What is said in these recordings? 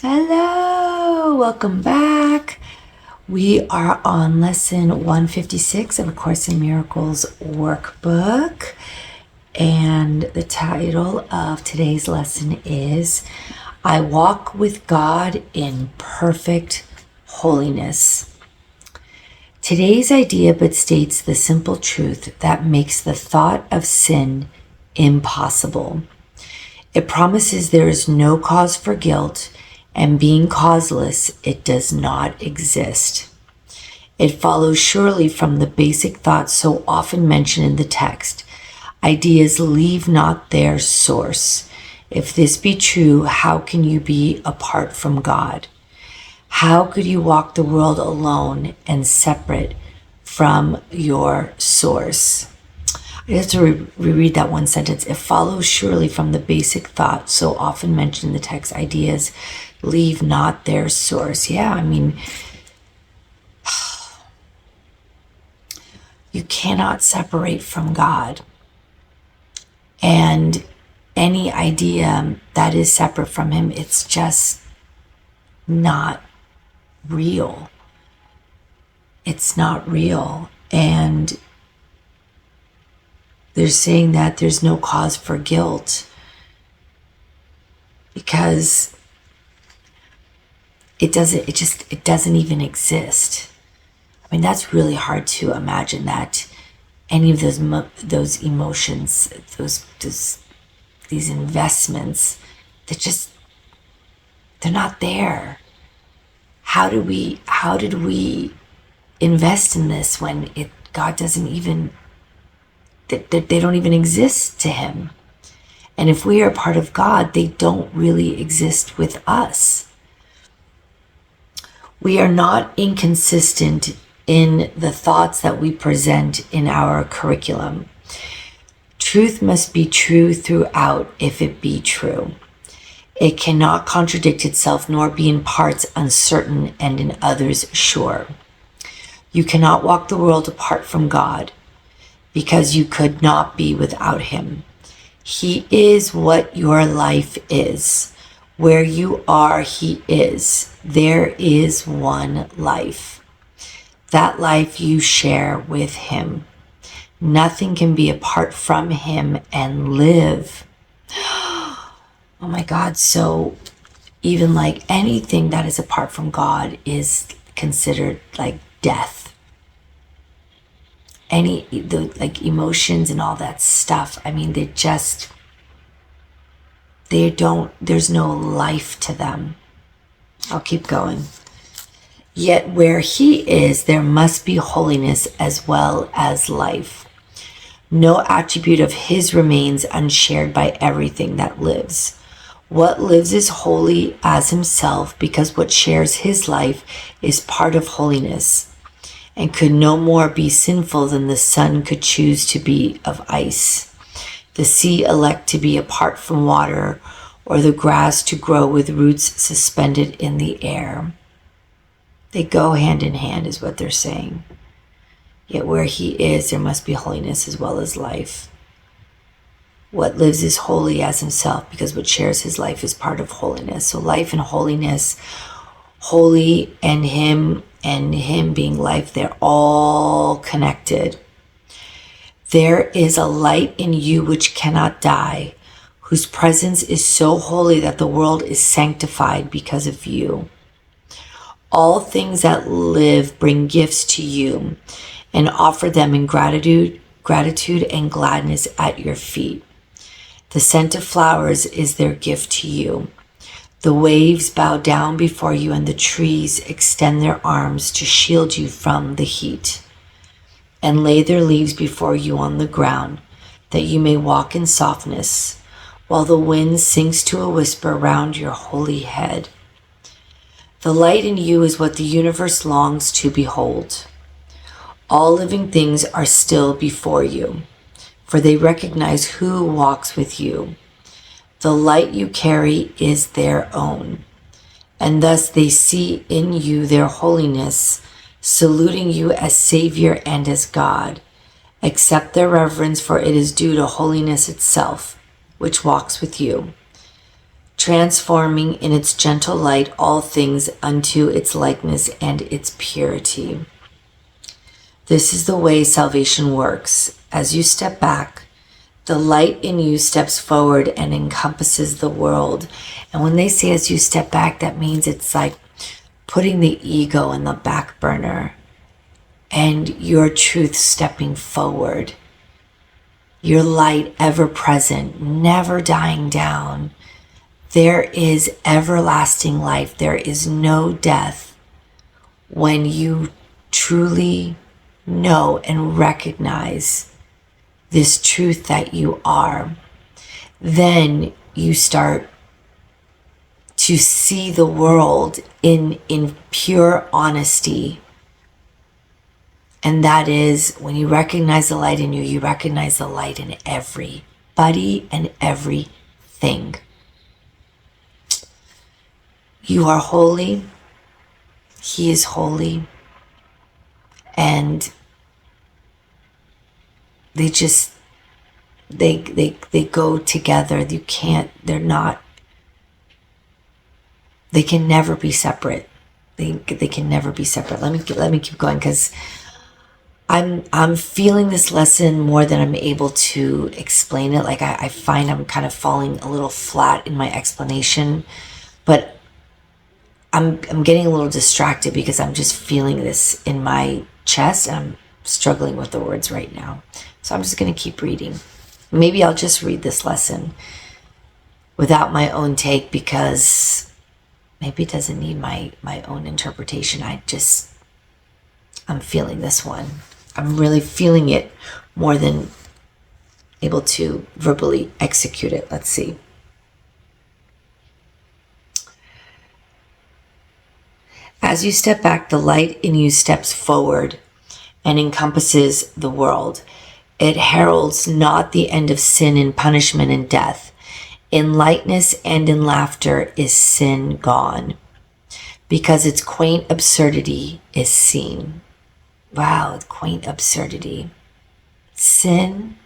Hello, welcome back. We are on lesson 156 of A Course in Miracles workbook. And the title of today's lesson is I Walk with God in Perfect Holiness. Today's idea but states the simple truth that makes the thought of sin impossible. It promises there is no cause for guilt, and being causeless, it does not exist. It follows surely from the basic thoughts so often mentioned in the text. Ideas leave not their source. If this be true, how can you be apart from God? How could you walk the world alone and separate from your source? I have to reread that one sentence. It follows surely from the basic thought so often mentioned in the text. Ideas leave not their source. Yeah, I mean, you cannot separate from God. And any idea that is separate from Him, it's just not real. It's not real. And they're saying that there's no cause for guilt because it doesn't even exist. I mean, that's really hard to imagine that any of those emotions, these investments, they're not there. How did we invest in this when God doesn't even, that they don't even exist to Him? And if we are part of God, they don't really exist with us. We are not inconsistent in the thoughts that we present in our curriculum. Truth must be true throughout if it be true. It cannot contradict itself nor be in parts uncertain and in others sure. You cannot walk the world apart from God because you could not be without Him. He is what your life is. Where you are, He is. There is one life. That life you share with Him. Nothing can be apart from Him and live. Oh my God. So even like anything that is apart from God is considered like death. Like emotions and all that stuff. I mean, there's no life to them. I'll keep going. Yet where He is, there must be holiness as well as life. No attribute of His remains unshared by everything that lives. What lives is holy as Himself because what shares His life is part of holiness and could no more be sinful than the sun could choose to be of ice, the sea elect to be apart from water, or the grass to grow with roots suspended in the air. They go hand in hand is what they're saying. Yet where He is, there must be holiness as well as life. What lives is holy as Himself because what shares His life is part of holiness. So life and holiness, holy and Him being life, they're all connected. There is a light in you which cannot die, whose presence is so holy that the world is sanctified because of you. All things that live bring gifts to you and offer them in gratitude and gladness at your feet. The scent of flowers is their gift to you. The waves bow down before you and the trees extend their arms to shield you from the heat and lay their leaves before you on the ground that you may walk in softness while the wind sinks to a whisper round your holy head. The light in you is what the universe longs to behold. All living things are still before you, for they recognize who walks with you. The light you carry is their own, and thus they see in you their holiness, saluting you as Savior and as God. Accept their reverence, for it is due to holiness itself, which walks with you. transforming in its gentle light all things unto its likeness and its purity. This is the way salvation works. As you step back, the light in you steps forward and encompasses the world. And when they say as you step back, that means it's like putting the ego in the back burner and your truth stepping forward. Your light ever present, never dying down. There is everlasting life. There is no death when you truly know and recognize this truth that you are. Then you start to see the world in pure honesty. And that is when you recognize the light in you, you recognize the light in everybody and everything. You are holy. He is holy. And they go together. You can't, they can never be separate. They can never be separate. Let me keep going, because I'm feeling this lesson more than I'm able to explain it. Like I find I'm kind of falling a little flat in my explanation, but I'm getting a little distracted because I'm just feeling this in my chest and I'm struggling with the words right now. So I'm just going to keep reading. Maybe I'll just read this lesson without my own take, because maybe it doesn't need my own interpretation. I'm feeling this one. I'm really feeling it more than able to verbally execute it. Let's see. As you step back, the light in you steps forward and encompasses the world. It heralds not the end of sin and punishment and death. In lightness and in laughter is sin gone, because its quaint absurdity is seen. Wow, quaint absurdity. Sin,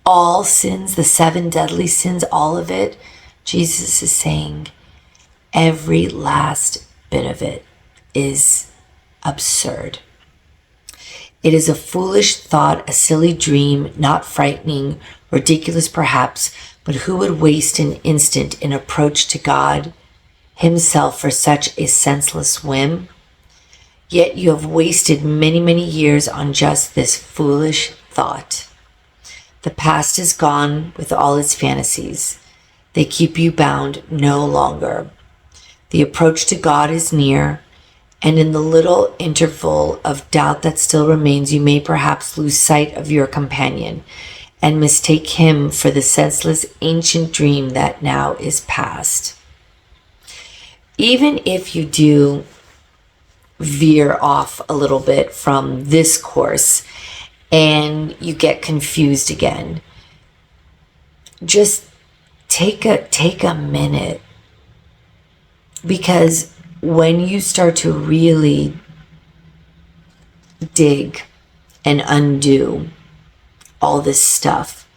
all sins, the 7 deadly sins, all of it, Jesus is saying every last bit of it is absurd. It is a foolish thought, a silly dream, not frightening, ridiculous perhaps, but who would waste an instant in approach to God himself for such a senseless whim? Yet you have wasted many, many years on just this foolish thought. The past is gone with all its fantasies. They keep you bound no longer. The approach to God is near, and in the little interval of doubt that still remains, you may perhaps lose sight of your companion and mistake him for the senseless ancient dream that now is past. Even if you do veer off a little bit from this course and you get confused again, just take a minute, because when you start to really dig and undo all this stuff,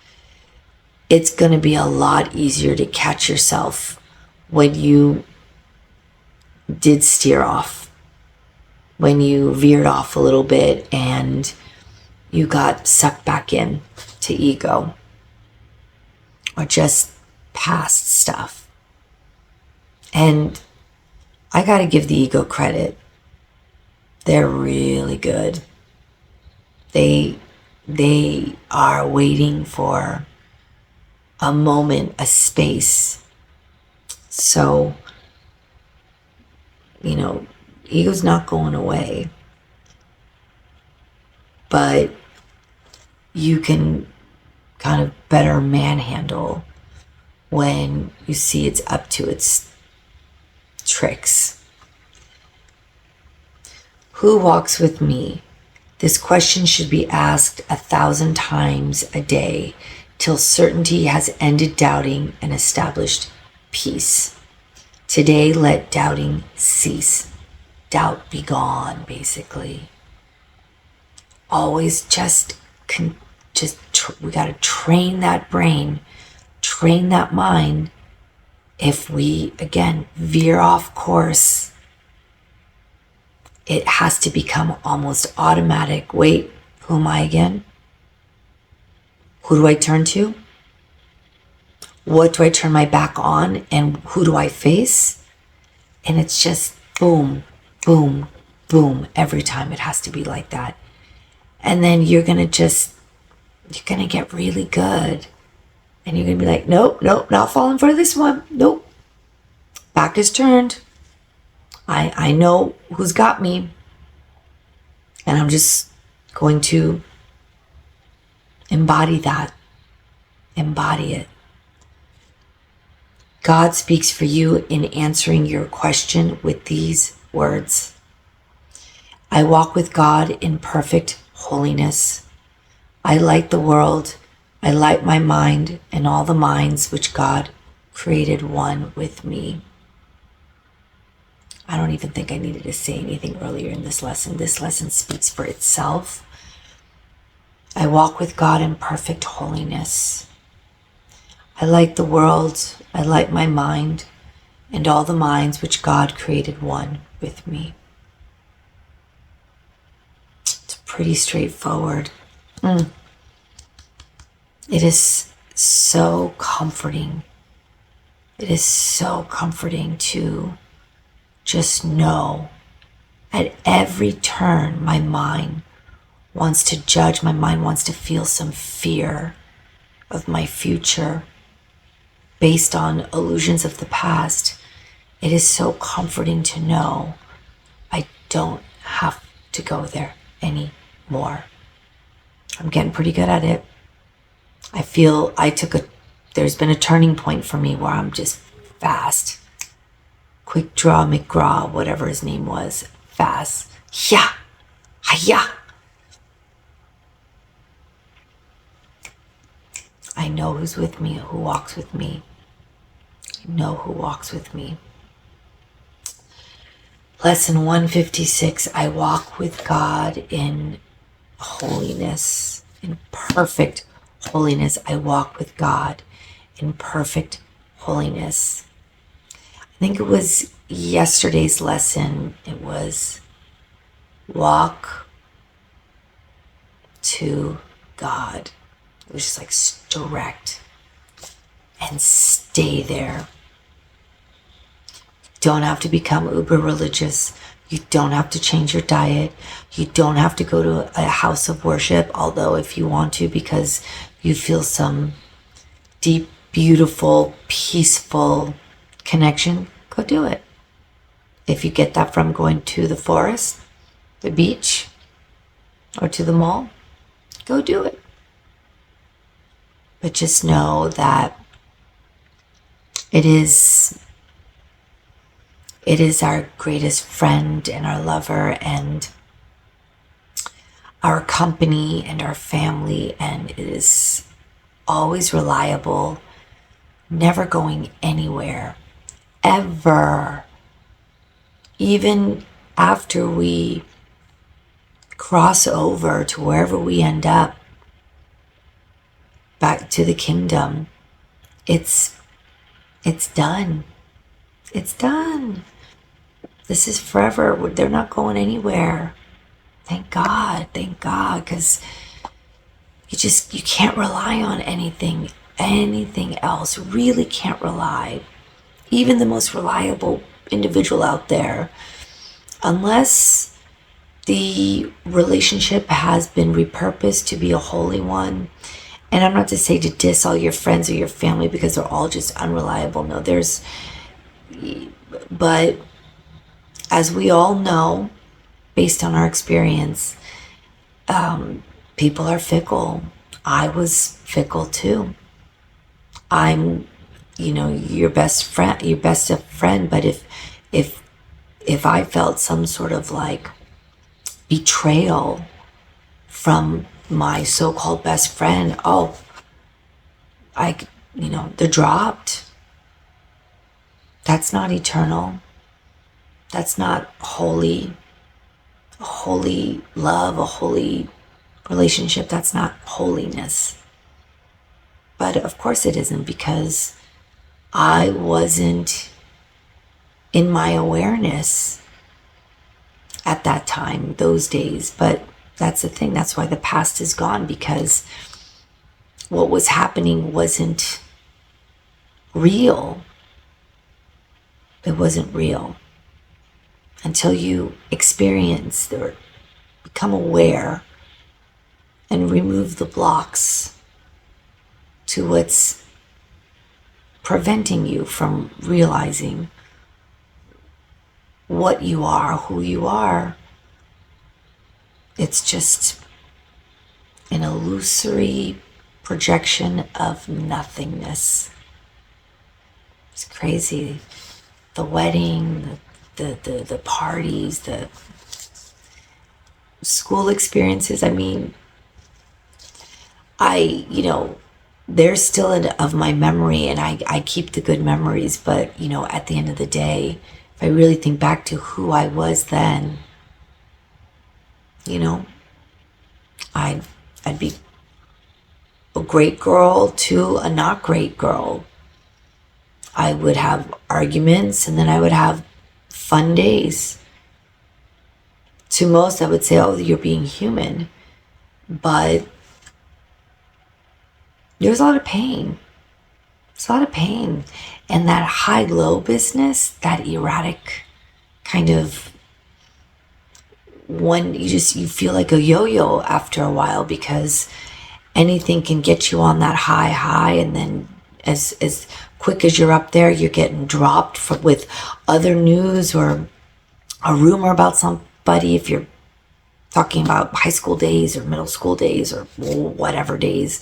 it's going to be a lot easier to catch yourself when you did steer off, when you veered off a little bit and you got sucked back in to ego or just past stuff. And I got to give the ego credit. They're really good. They are waiting for a moment, a space. So, ego's not going away. But you can kind of better manhandle when you see it's up to its tricks. Who walks with me? This question should be asked 1,000 times a day till certainty has ended doubting and established peace. Today, let doubting cease. Doubt be gone, basically. Always we got to train that brain, train that mind if we, again, veer off course, it has to become almost automatic. Wait, who am I again? Who do I turn to? What do I turn my back on? And who do I face? And it's just boom, boom, boom. Every time it has to be like that. And then you're going to get really good. And you're going to be like, nope, not falling for this one. Nope. Back is turned. I know who's got me. And I'm just going to embody that. Embody it. God speaks for you in answering your question with these words. I walk with God in perfect holiness. I light the world. I light my mind and all the minds which God created one with me. I don't even think I needed to say anything earlier in this lesson. This lesson speaks for itself. I walk with God in perfect holiness. I light the world. I light my mind and all the minds which God created one with me. It's pretty straightforward. It is so comforting. It is so comforting to just know at every turn my mind wants to judge, my mind wants to feel some fear of my future based on illusions of the past. It is so comforting to know I don't have to go there anymore. I'm getting pretty good at it. I feel there's been a turning point for me where I'm just fast. Quick Draw McGraw, whatever his name was. Fast. Yeah. Hiya. I know who's with me, who walks with me. I know who walks with me. Lesson 156, I walk with God in holiness, in perfect holiness. I walk with God in perfect holiness. I think it was yesterday's lesson. It was walk to God. It was just like direct and stay there. You don't have to become uber religious. You don't have to change your diet. You don't have to go to a house of worship, although if you want to because you feel some deep, beautiful, peaceful connection, go do it. If you get that from going to the forest, the beach, or to the mall, go do it. But just know that it is our greatest friend and our lover and our company and our family, and it is always reliable, never going anywhere, ever. Even after we cross over to wherever we end up, back to the kingdom, it's done. It's done. This is forever. They're not going anywhere. Thank God, because you can't rely on anything else. Really can't rely. Even the most reliable individual out there, unless the relationship has been repurposed to be a holy one. And I'm not to say to diss all your friends or your family because they're all just unreliable. No, but as we all know, based on our experience, people are fickle. I was fickle too. I'm, your best of friend, but if I felt some sort of like betrayal from my so-called best friend, they're dropped. That's not eternal. That's not holy. A holy love, a holy relationship, that's not holiness. But of course it isn't, because I wasn't in my awareness at that time, those days. But that's the thing. That's why the past is gone, because what was happening wasn't real. It wasn't real until you experience or become aware and remove the blocks to what's preventing you from realizing what you are, who you are. It's just an illusory projection of nothingness. It's crazy. The wedding, the parties, the school experiences. I mean, they're still of my memory, and I keep the good memories. But, at the end of the day, if I really think back to who I was then, I'd be a great girl to a not great girl. I would have arguments, and then I would have fun days. To most, I would say, oh, you're being human. But there's a lot of pain. There's a lot of pain. And that high-low business, that erratic kind of one, you feel like a yo-yo after a while, because anything can get you on that high, and then as quick as you're up there, you're getting dropped with other news or a rumor about somebody, if you're talking about high school days or middle school days or whatever days.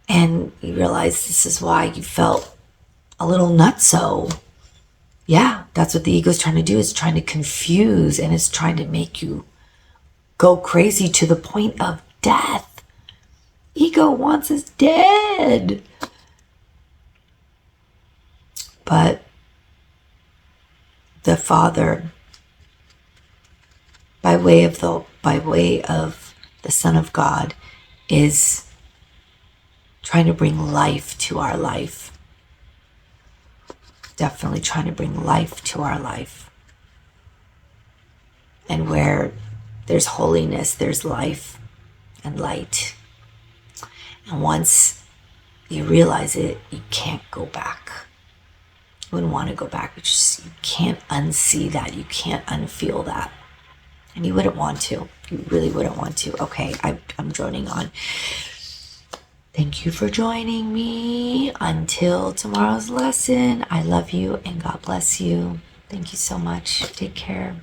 And you realize this is why you felt a little nutso. Yeah, that's what the ego's trying to do. It's trying to confuse, and it's trying to make you go crazy to the point of death. Ego wants us dead. But the Father, by way of the Son of God, is trying to bring life to our life. Definitely trying to bring life to our life. And where there's holiness, there's life and light. And once you realize it, you can't go back. You wouldn't want to go back. You can't unsee that. You can't unfeel that. And you wouldn't want to. You really wouldn't want to. Okay, I'm droning on. Thank you for joining me. Until tomorrow's lesson, I love you and God bless you. Thank you so much. Take care.